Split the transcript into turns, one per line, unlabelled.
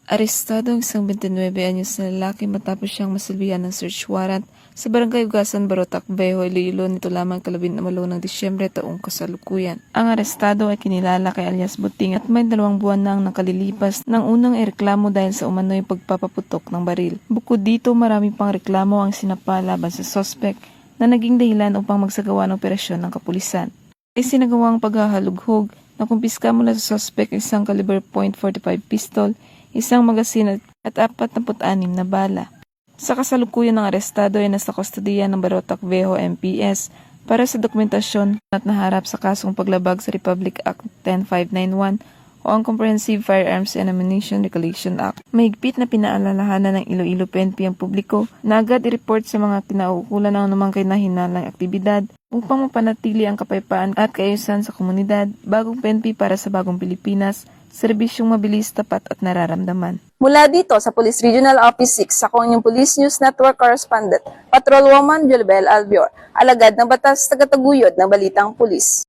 Arestado ang isang 29 anyos na lalaki matapos siyang masilbihan ng search warrant sa Barangay Ugasan, Barotac, Vejo, Iloilo nito lamang 18 ng Disyembre taong kasalukuyan. Ang arestado ay kinilala kay alias Buting at may 2 buwan nang nakalilipas ng unang ireklamo dahil sa umano'y pagpapaputok ng baril. Bukod dito, marami pang reklamo ang sinapa laban sa suspect na naging dahilan upang magsagawa ng operasyon ng kapulisan. Isinagawang paghahalughog na kumpiska mula sa suspect isang caliber .45 pistol, isang magasin at 46 na bala. Sa kasalukuyan ng arestado ay nasa kustodiya ng Barotac Vejo MPS para sa dokumentasyon at naharap sa kasong paglabag sa Republic Act 10591 o ang Comprehensive Firearms and Ammunition Regulation Act. Mahigpit na pinaalalahanan ng Iloilo PNP ang publiko na agad i-report sa mga kinauukulan ng anumang kinahinalang aktibidad upang mapanatili ang kapayapaan at kaayusan sa komunidad. Bagong PNP para sa bagong Pilipinas, serbisyong mabilis, tapat at nararamdaman.
Mula dito sa Police Regional Office 6 sa Inyong Police News Network Correspondent, Patrolwoman Julbel Albior, alagad ng batas tagataguyod ng Balitang Pulis.